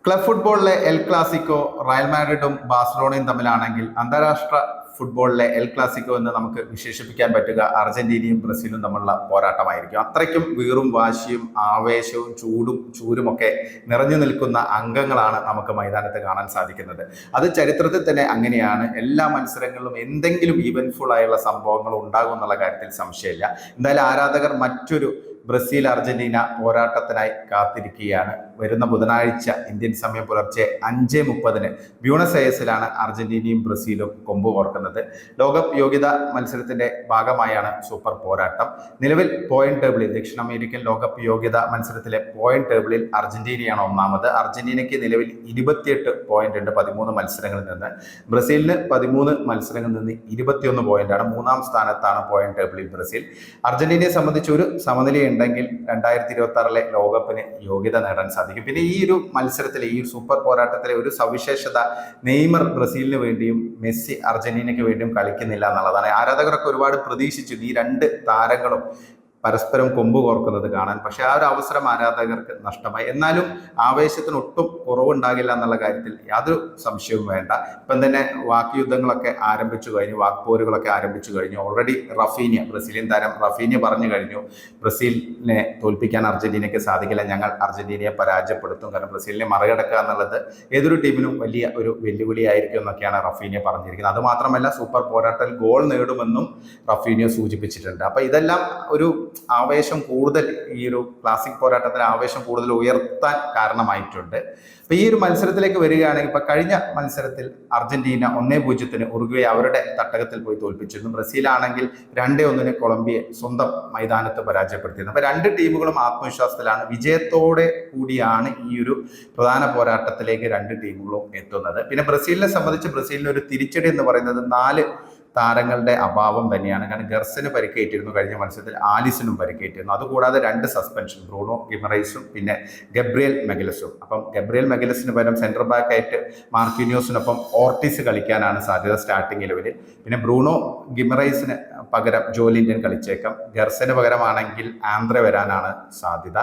Club ഫുട്ബോളിലെ El Clasico Real മാഡ്രിഡും ബാഴ്സലോണയും തമ്മിലാണെങ്കിൽ അന്താരാഷ്ട്ര ഫുട്ബോളിലെ എൽ ക്ലാസിക്കോ എന്ന് നമുക്ക് വിശേഷിപ്പിക്കാൻ പറ്റുക അർജന്റീനയും ബ്രസീലും തമ്മിലുള്ള പോരാട്ടമായിരിക്കും. അത്രയ്ക്കും വീറും വാശിയും ആവേശവും ചൂരും ഒക്കെ നിറഞ്ഞു നിൽക്കുന്ന അംഗങ്ങളാണ് നമുക്ക് മൈതാനത്ത് കാണാൻ സാധിക്കുന്നത്. അത് ചരിത്രത്തിൽ തന്നെ അങ്ങനെയാണ്. എല്ലാ മത്സരങ്ങളിലും എന്തെങ്കിലും ഈവൻഫുൾ ആയുള്ള സംഭവങ്ങൾ ഉണ്ടാകും എന്നുള്ള കാര്യത്തിൽ സംശയമില്ല. എന്തായാലും ആരാധകർ മറ്റൊരു ബ്രസീൽ അർജന്റീന പോരാട്ടത്തിനായി കാത്തിരിക്കുകയാണ്. വരുന്ന ബുധനാഴ്ച ഇന്ത്യൻ സമയം പുലർച്ചെ 5:30 ബ്യൂണസ് അയേഴ്സിലാണ് അർജന്റീനയും ബ്രസീലും കൊമ്പ് കോർക്കുന്നത്. ലോകകപ്പ് യോഗ്യതാ മത്സരത്തിന്റെ ഭാഗമായാണ് സൂപ്പർ പോരാട്ടം. നിലവിൽ പോയിന്റ് ടേബിളിൽ ദക്ഷിണ അമേരിക്കൻ ലോകകപ്പ് യോഗ്യതാ മത്സരത്തിലെ പോയിന്റ് ടേബിളിൽ അർജന്റീനയാണ് ഒന്നാമത്. അർജന്റീനയ്ക്ക് നിലവിൽ 28 പോയിന്റ് ഉണ്ട് 13 മത്സരങ്ങളിൽ നിന്ന്. ബ്രസീലിന് 13 മത്സരങ്ങളിൽ നിന്ന് 21 പോയിന്റാണ്. മൂന്നാം സ്ഥാനത്താണ് പോയിന്റ് ടേബിളിൽ ബ്രസീൽ. അർജന്റീനയെ സംബന്ധിച്ച് ഒരു സമനില ഉണ്ടെങ്കിൽ 2026 ലോകകപ്പിന് യോഗ്യത നേടാൻ സാധിക്കും. പിന്നെ ഈ ഒരു മത്സരത്തിലെ ഈ സൂപ്പർ പോരാട്ടത്തിലെ ഒരു സവിശേഷത, നെയ്മർ ബ്രസീലിന് വേണ്ടിയും മെസ്സി അർജന്റീനയ്ക്ക് വേണ്ടിയും കളിക്കുന്നില്ല എന്നുള്ളതാണ്. ആരാധകരൊക്കെ ഒരുപാട് പ്രതീക്ഷിച്ചു ഈ രണ്ട് താരങ്ങളും പരസ്പരം കൊമ്പ് കോർക്കുന്നത് കാണാൻ. പക്ഷെ ആ ഒരു അവസരം ആരാധകർക്ക് നഷ്ടമായി. എന്നാലും ആവേശത്തിന് ഒട്ടും കുറവുണ്ടാകില്ല എന്നുള്ള കാര്യത്തിൽ യാതൊരു സംശയവും വേണ്ട. ഇപ്പം തന്നെ വാക്യുദ്ധങ്ങളൊക്കെ ആരംഭിച്ചു കഴിഞ്ഞു, വാക്പോരുകളൊക്കെ ആരംഭിച്ചു കഴിഞ്ഞു. ഓൾറെഡി ബ്രസീലിയൻ താരം റഫീനിയ പറഞ്ഞു കഴിഞ്ഞു, ബ്രസീലിനെ തോൽപ്പിക്കാൻ അർജന്റീനയ്ക്ക് സാധിക്കില്ല, ഞങ്ങൾ അർജന്റീനയെ പരാജയപ്പെടുത്തും. കാരണം ബ്രസീലിനെ മറികടക്കുക എന്നുള്ളത് ഏതൊരു ടീമിനും വലിയ ഒരു വെല്ലുവിളിയായിരിക്കും എന്നൊക്കെയാണ് റഫീനിയ പറഞ്ഞിരിക്കുന്നത്. അതുമാത്രമല്ല സൂപ്പർ പോരാട്ടത്തിൽ ഗോൾ നേടുമെന്നും റഫീനിയ സൂചിപ്പിച്ചിട്ടുണ്ട്. അപ്പൊ ഇതെല്ലാം ഒരു ആവേശം കൂടുതൽ, ഈ ഒരു ക്ലാസിക് പോരാട്ടത്തിന് ആവേശം കൂടുതൽ ഉയർത്താൻ കാരണമായിട്ടുണ്ട്. അപ്പൊ ഈ ഒരു മത്സരത്തിലേക്ക് വരികയാണെങ്കിൽ ഇപ്പൊ കഴിഞ്ഞ മത്സരത്തിൽ അർജന്റീന 1-0 ഉറുഗ്വേ അവരുടെ തട്ടകത്തിൽ പോയി തോൽപ്പിച്ചിരുന്നു. ബ്രസീലാണെങ്കിൽ 2-1 കൊളംബിയയെ സ്വന്തം മൈതാനത്ത് പരാജയപ്പെടുത്തിയിരുന്നു. അപ്പൊ രണ്ട് ടീമുകളും ആത്മവിശ്വാസത്തിലാണ്. വിജയത്തോടെ കൂടിയാണ് ഈ ഒരു പ്രധാന പോരാട്ടത്തിലേക്ക് രണ്ട് ടീമുകളും എത്തുന്നത്. പിന്നെ ബ്രസീലിനെ സംബന്ധിച്ച് ബ്രസീലിന് ഒരു തിരിച്ചടി എന്ന് പറയുന്നത് 4 താരങ്ങളുടെ അഭാവം തന്നെയാണ്. കാരണം ഗർസിന് പരിക്കേറ്റിരുന്നു കഴിഞ്ഞ മത്സരത്തിൽ, ആലിസിനും പരിക്കേറ്റിരുന്നു. അതുകൂടാതെ 2 സസ്പെൻഷൻ, ബ്രൂണോ ഗിമറൈസും പിന്നെ ഗബ്രിയേൽ മെഗലസും. അപ്പം ഗബ്രിയേൽ മെഗലസിന് പകരം സെൻട്രൽ ബാക്ക് ആയിട്ട് മാർക്കിന്യോസിനൊപ്പം ഓർട്ടിസ് കളിക്കാനാണ് സാധ്യത സ്റ്റാർട്ടിംഗ് 11-ൽ. പിന്നെ ബ്രൂണോ ഗിമറൈസിന് പകരം ജോലിൻഡൻ കളിച്ചേക്കാം. ഗർസിന് പകരമാണെങ്കിൽ ആന്ദ്രെ വരാനാണ് സാധ്യത.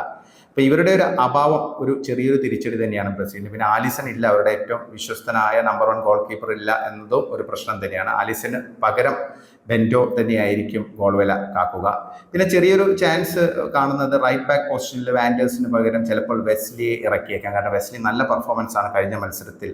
അപ്പൊ ഇവരുടെ ഒരു അഭാവം ഒരു ചെറിയൊരു തിരിച്ചടി തന്നെയാണ് ബ്രസീലിന്. പിന്നെ ആലിസൺ ഇല്ല, അവരുടെ ഏറ്റവും വിശ്വസ്തനായ നമ്പർ 1 ഗോൾ കീപ്പർ ഇല്ല എന്നതും ഒരു പ്രശ്നം തന്നെയാണ്. ആലിസന് പകരം ബെൻഡോ തന്നെയായിരിക്കും ഗോൾവല കാക്കുക. പിന്നെ ചെറിയൊരു ചാൻസ് കാണുന്നത് റൈറ്റ് ബാക്ക് പൊസിഷനിൽ വാൻഡേഴ്സിന് പകരം ചിലപ്പോൾ വെസ്ലിയെ ഇറക്കിയേക്കാം. കാരണം വെസ്ലി നല്ല പെർഫോമൻസ് ആണ് കഴിഞ്ഞ മത്സരത്തിൽ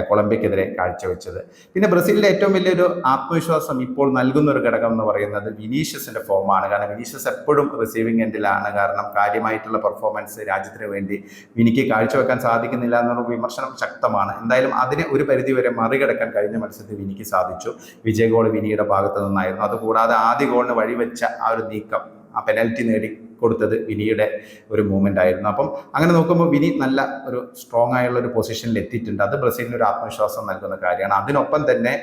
കൊളംബിയക്കെതിരെ കാഴ്ചവെച്ചത്. പിന്നെ ബ്രസീലിന്റെ ഏറ്റവും വലിയൊരു ആത്മവിശ്വാസം ഇപ്പോൾ നൽകുന്ന ഒരു ഘടകം എന്ന് പറയുന്നത് വിനീഷ്യസിന്റെ ഫോമാണ്. കാരണം വിനീഷ്യസ് എപ്പോഴും റിസീവിംഗ് എൻഡിലാണ്. കാരണം കാര്യമായിട്ടുള്ള പെർഫോമൻസ് രാജ്യത്തിന് വേണ്ടി വിനിക്ക് കാഴ്ചവെക്കാൻ സാധിക്കുന്നില്ല എന്നുള്ള വിമർശനം ശക്തമാണ്. എന്തായാലും അതിനെ ഒരു പരിധിവരെ മറികടക്കാൻ കഴിഞ്ഞ മത്സരത്തിൽ വിനിക്ക് സാധിച്ചു. വിജയ ഗോൾ വിനിയുടെ ഭാഗത്ത് നിന്നായിരുന്നു. അതുകൂടാതെ ആദ്യ ഗോളിന് വഴിവെച്ച ആ ഒരു നീക്കം, ആ പെനൽറ്റി നേടി കൊടുത്തത് വിനിയുടെ ഒരു മൂവ്മെന്റ് ആയിരുന്നു. അപ്പം അങ്ങനെ നോക്കുമ്പോൾ വിനി നല്ല ഒരു സ്ട്രോങ് ആയുള്ള ഒരു പൊസിഷനിൽ എത്തിയിട്ടുണ്ട്. അത് ബ്രസീലിന് ഒരു ആത്മവിശ്വാസം നൽകുന്ന കാര്യമാണ്. അതിനൊപ്പം തന്നെ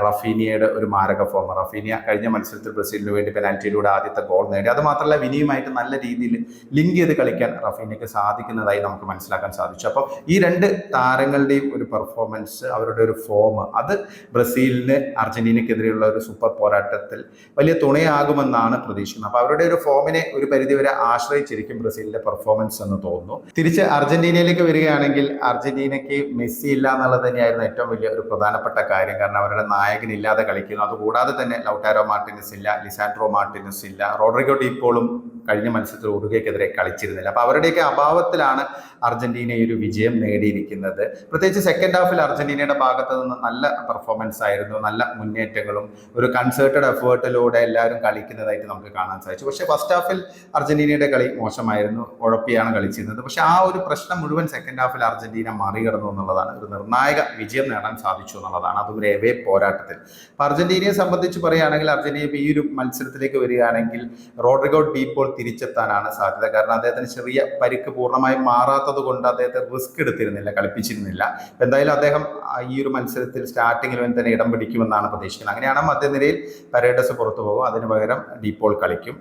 റഫീനിയയുടെ ഒരു മാരക ഫോം. റഫീനിയ കഴിഞ്ഞ മത്സരത്തിൽ ബ്രസീലിന് വേണ്ടി പെനാൽറ്റിയിലൂടെ ആദ്യത്തെ ഗോൾ നേടി. അത് മാത്രമല്ല വിനിയുമായിട്ട് നല്ല രീതിയിൽ ലിങ്ക് ചെയ്ത് കളിക്കാൻ റഫീനിയക്ക് സാധിക്കുന്നതായി നമുക്ക് മനസ്സിലാക്കാൻ സാധിച്ചു. അപ്പം ഈ രണ്ട് താരങ്ങളുടെയും ഒരു പെർഫോമൻസ്, അവരുടെ ഒരു ഫോം, അത് ബ്രസീലിന് അർജന്റീനക്കെതിരെയുള്ള ഒരു സൂപ്പർ പോരാട്ടത്തിൽ വലിയ തുണയാകുമെന്നാണ് പ്രതീക്ഷിക്കുന്നത്. അപ്പോൾ അവരുടെ ഒരു ഫോമിനെ ഒരു പരിധി വരെ ആശ്രയിച്ചിരിക്കും ബ്രസീലിന്റെ പെർഫോമൻസ് എന്ന് തോന്നുന്നു. തിരിച്ച് അർജന്റീനയിലേക്ക് വരികയാണെങ്കിൽ അർജന്റീനയ്ക്ക് മെസ്സി ഇല്ല എന്നുള്ളത് തന്നെയായിരുന്നു ഏറ്റവും വലിയ ഒരു പ്രധാനപ്പെട്ട കാര്യം. കാരണം അവരുടെ നായകനില്ലാതെ കളിക്കുന്നു. അതുകൂടാതെ തന്നെ ലൗട്ടാരോ മാർട്ടിനസ് ഇല്ല, ലിസാൻഡ്രോ മാർട്ടിനസ് ഇല്ല, റോഡ്രിഗോ ഡി പോളും കഴിഞ്ഞ മത്സരത്തിൽ ഉറുഗ്വേക്കെതിരെ കളിച്ചിരുന്നില്ല. അപ്പൊ അവരുടെയൊക്കെ അഭാവത്തിലാണ് അർജന്റീന ഈ ഒരു വിജയം നേടിയിരിക്കുന്നത്. പ്രത്യേകിച്ച് സെക്കൻഡ് ഹാഫിൽ അർജന്റീനയുടെ ഭാഗത്ത് നിന്ന് നല്ല പെർഫോമൻസ് ആയിരുന്നു, നല്ല മുന്നേറ്റങ്ങളും ഒരു കൺസേർട്ടഡ് എഫേർട്ടിലൂടെ എല്ലാവരും കളിക്കുന്നതായിട്ട് നമുക്ക് കാണാൻ സാധിച്ചു. പക്ഷേ ഫസ്റ്റ് ഹാഫിൽ അർജന്റീനയുടെ കളി മോശമായിരുന്നു, ഉഴപ്പിയാണ് കളിച്ചിരുന്നത്. പക്ഷെ ആ ഒരു പ്രശ്നം മുഴുവൻ സെക്കൻഡ് ഹാഫിൽ അർജന്റീന മറികടന്നു എന്നുള്ളതാണ്. ഒരു നിർണായക വിജയം നേടാൻ സാധിച്ചു എന്നുള്ളതാണ്, അതും ഒരു എവേ പോരാട്ടത്തിൽ. അപ്പൊ അർജന്റീനയെ സംബന്ധിച്ച് പറയുകയാണെങ്കിൽ അർജന്റീന ഈ ഒരു മത്സരത്തിലേക്ക് വരികയാണെങ്കിൽ റോഡ്രിഗോ ഡി പോൾ തിരിച്ചെത്താനാണ് സാധ്യത. കാരണം അദ്ദേഹത്തിന് ചെറിയ പരിക്ക് പൂർണ്ണമായും മാറാത്തത് കൊണ്ട് അദ്ദേഹത്തെ റിസ്ക് എടുത്തിരുന്നില്ല, കളിപ്പിച്ചിരുന്നില്ല. എന്തായാലും അദ്ദേഹം ഈ ഒരു മത്സരത്തിൽ സ്റ്റാർട്ടിങ്ങിൽ തന്നെ ഇടം പിടിക്കുമെന്നാണ് പ്രതീക്ഷിക്കുന്നത്. അങ്ങനെയാണെങ്കിൽ മധ്യനിരയിൽ പരേഡസ് പുറത്തു പോകും, അതിന് പകരം ഡി പോൾ കളിക്കും.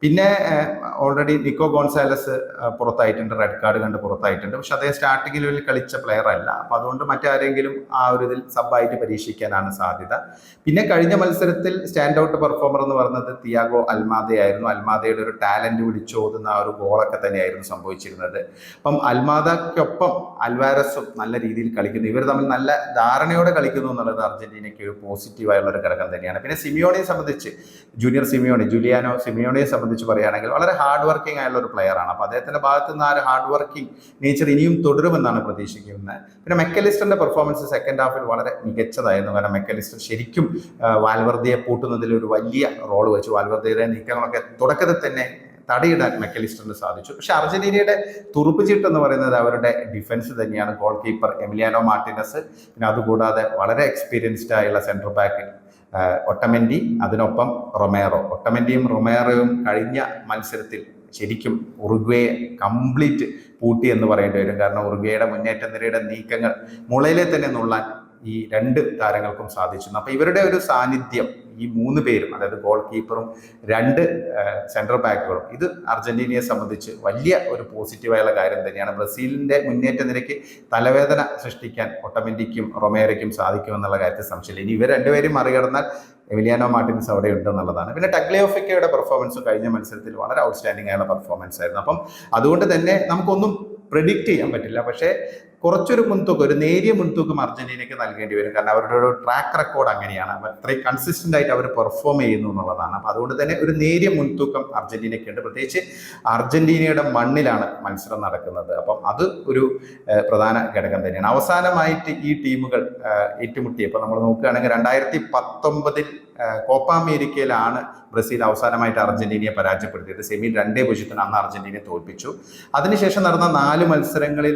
പിന്നെ ഓൾറെഡി നിക്കോ ഗോൺസാലസ് പുറത്തായിട്ടുണ്ട്, റെഡ് കാർഡ് കണ്ട് പുറത്തായിട്ടുണ്ട്. പക്ഷെ അദ്ദേഹം സ്റ്റാർട്ടിംഗ് ലെവലിൽ കളിച്ച പ്ലെയർ അല്ല. അപ്പം അതുകൊണ്ട് മറ്റാരെങ്കിലും ആ ഒരു ഇതിൽ സബ്ബായിട്ട് പരീക്ഷിക്കാനാണ് സാധ്യത. പിന്നെ കഴിഞ്ഞ മത്സരത്തിൽ സ്റ്റാൻഡ് ഔട്ട് പെർഫോമർ എന്ന് പറയുന്നത് തിയാഗോ അൽമാദയായിരുന്നു. അൽമാദയുടെ ഒരു ടാലന്റ് വിളിച്ചോതുന്ന ആ ഒരു ഗോളൊക്കെ തന്നെയായിരുന്നു സംഭവിച്ചിരുന്നത്. അപ്പം അൽമാദയ്ക്കൊപ്പം അൽവാരസും നല്ല രീതിയിൽ കളിക്കുന്നു. ഇവർ തമ്മിൽ നല്ല ധാരണയോടെ കളിക്കുന്നു എന്നുള്ളത് അർജന്റീനയ്ക്ക് ഒരു പോസിറ്റീവായുള്ള ഒരു ഘടകം തന്നെയാണ്. പിന്നെ സിമിയോണിയെ സംബന്ധിച്ച് ജൂലിയാനോ സിമിയോണിയെ സംബന്ധിച്ച് പറയുകയാണെങ്കിൽ വളരെ ഹാർഡ് വർക്കിംഗ് ആയുള്ള ഒരു പ്ലെയർ ആണ്. അപ്പോൾ അദ്ദേഹത്തിന്റെ ഭാഗത്ത് നിന്ന് ആ ഒരു ഹാർഡ് വർക്കിംഗ് നേച്ചർ ഇനിയും തുടരുമെന്നാണ് പ്രതീക്ഷിക്കുന്നത്. പിന്നെ മെക്കലിസ്റ്ററിന്റെ പെർഫോമൻസ് സെക്കൻഡ് ഹാഫിൽ വളരെ മികച്ചതായിരുന്നു. കാരണം മെക്കലിസ്റ്റർ ശരിക്കും വാൽവർദിയെ പൂട്ടുന്നതിൽ ഒരു വലിയ റോൾ വെച്ചു. വാൽവർദിയുടെ നീക്കങ്ങളൊക്കെ തുടക്കത്തിൽ തന്നെ തടയിടാൻ മെക്കലിസ്റ്ററിന് സാധിച്ചു. പക്ഷെ അർജന്റീനയുടെ തുറുപ്പുചീട്ട് എന്ന് പറയുന്നത് അവരുടെ ഡിഫൻസ് തന്നെയാണ്. ഗോൾ കീപ്പർ എമിലിയാനോ മാർട്ടിനസ്, പിന്നെ അതുകൂടാതെ വളരെ എക്സ്പീരിയൻസ്ഡ് ആയുള്ള സെൻട്രൽ ബാക്ക് ഒട്ടമെൻഡി, അതിനൊപ്പം ഒട്ടമെൻഡിയും റൊമേറോയും കഴിഞ്ഞ മത്സരത്തിൽ ശരിക്കും ഉറുഗ്വേയെ കംപ്ലീറ്റ് പൂട്ടി എന്ന് പറയേണ്ടി വരും. കാരണം ഉറുഗ്വേയുടെ മുന്നേറ്റ നിരയുടെ നീക്കങ്ങൾ മുളയിലെ തന്നെ നുള്ളാൻ ഈ രണ്ട് താരങ്ങൾക്കും സാധിച്ചു. അപ്പൊ ഇവരുടെ ഒരു സാന്നിധ്യം, ഈ മൂന്ന് പേരും, അതായത് ഗോൾ കീപ്പറും രണ്ട് സെൻട്രൽ ബാക്കുകളും, ഇത് അർജന്റീനയെ സംബന്ധിച്ച് വലിയ ഒരു പോസിറ്റീവായുള്ള കാര്യം തന്നെയാണ്. ബ്രസീലിന്റെ മുന്നേറ്റ നിരക്ക് തലവേദന സൃഷ്ടിക്കാൻ ഒട്ടമെൻഡിക്കും റൊമേറയ്ക്കും സാധിക്കുമെന്നുള്ള കാര്യത്തിൽ സംശയമില്ല. ഇനി ഇവർ രണ്ടുപേരും മറികടന്നാൽ എമിലിയാനോ മാർട്ടിനസ് അവിടെ ഉണ്ടെന്നുള്ളതാണ്. പിന്നെ ടഗ്ലിയോഫിക്കയുടെ പെർഫോമൻസ് കഴിഞ്ഞ മത്സരത്തിൽ വളരെ ഔട്ട്സ്റ്റാൻഡിംഗ് ആയുള്ള പെർഫോമൻസ് ആയിരുന്നു. അപ്പം അതുകൊണ്ട് തന്നെ നമുക്കൊന്നും പ്രെഡിക്റ്റ് ചെയ്യാൻ പറ്റില്ല. പക്ഷേ കുറച്ചൊരു മുൻതൂക്കം, ഒരു നേരിയ മുൻതൂക്കം അർജന്റീനയ്ക്ക് നൽകേണ്ടി വരും. കാരണം അവരുടെ ഒരു ട്രാക്ക് റെക്കോർഡ് അങ്ങനെയാണ്. അത്രയും കൺസിസ്റ്റന്റ് ആയിട്ട് അവർ പെർഫോം ചെയ്യുന്നു എന്നുള്ളതാണ്. അപ്പം അതുകൊണ്ട് തന്നെ ഒരു നേരിയ മുൻതൂക്കം അർജന്റീനയ്ക്കുണ്ട്. പ്രത്യേകിച്ച് അർജന്റീനയുടെ മണ്ണിലാണ് മത്സരം നടക്കുന്നത്. അപ്പം അത് ഒരു പ്രധാന ഘടകം തന്നെയാണ്. അവസാനമായിട്ട് ഈ ടീമുകൾ ഏറ്റുമുട്ടിയപ്പോൾ നമ്മൾ നോക്കുകയാണെങ്കിൽ 2019 കോപ്പ അമേരിക്കയിലാണ് ബ്രസീൽ അവസാനമായിട്ട് അർജന്റീനയെ പരാജയപ്പെടുത്തിയത്. സെമിയിൽ 2-0 അന്ന് അർജന്റീനയെ തോൽപ്പിച്ചു. അതിനുശേഷം നടന്ന 4 മത്സരങ്ങളിൽ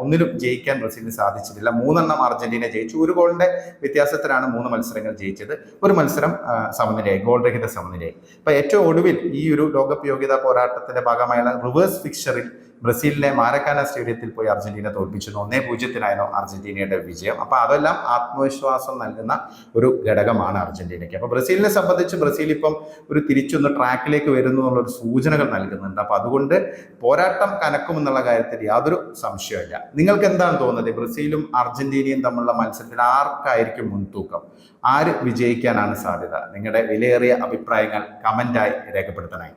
ഒന്നിലും ജയിക്കാൻ ബ്രസീലിന് സാധിച്ചിട്ടില്ല. 3 അർജന്റീന ജയിച്ചു. 1 ഗോളിന്റെ വ്യത്യാസത്തിലാണ് 3 മത്സരങ്ങൾ ജയിച്ചത്. ഒരു മത്സരം സമനിലയായി, ഗോൾ രഹിത സമനിലയായി. അപ്പൊ ഏറ്റവും ഒടുവിൽ ഈ ഒരു ലോകകപ്പ് യോഗ്യതാ പോരാട്ടത്തിന്റെ ഭാഗമായുള്ള റിവേഴ്സ് ഫിക്ചറിൽ ബ്രസീലിനെ മാരക്കാന സ്റ്റേഡിയത്തിൽ പോയി അർജന്റീന തോൽപ്പിച്ചു. 1-0 അർജന്റീനയുടെ വിജയം. അപ്പൊ അതെല്ലാം ആത്മവിശ്വാസം നൽകുന്ന ഒരു ഘടകമാണ് അർജന്റീനയ്ക്ക്. അപ്പൊ ബ്രസീലിനെ സംബന്ധിച്ച് ബ്രസീൽ ഇപ്പം ഒരു തിരിച്ചൊന്ന് ട്രാക്കിലേക്ക് വരുന്നു എന്നുള്ളൊരു സൂചനകൾ നൽകുന്നുണ്ട്. അപ്പൊ അതുകൊണ്ട് പോരാട്ടം കനക്കുമെന്നുള്ള കാര്യത്തിൽ യാതൊരു സംശയമില്ല. നിങ്ങൾക്ക് എന്താണ് തോന്നുന്നത്? ബ്രസീലും അർജന്റീനയും തമ്മിലുള്ള മത്സരത്തിൽ ആർക്കായിരിക്കും മുൻതൂക്കം? ആര് വിജയിക്കാനാണ് സാധ്യത? നിങ്ങളുടെ വിലയേറിയ അഭിപ്രായങ്ങൾ കമന്റായി രേഖപ്പെടുത്തണേ.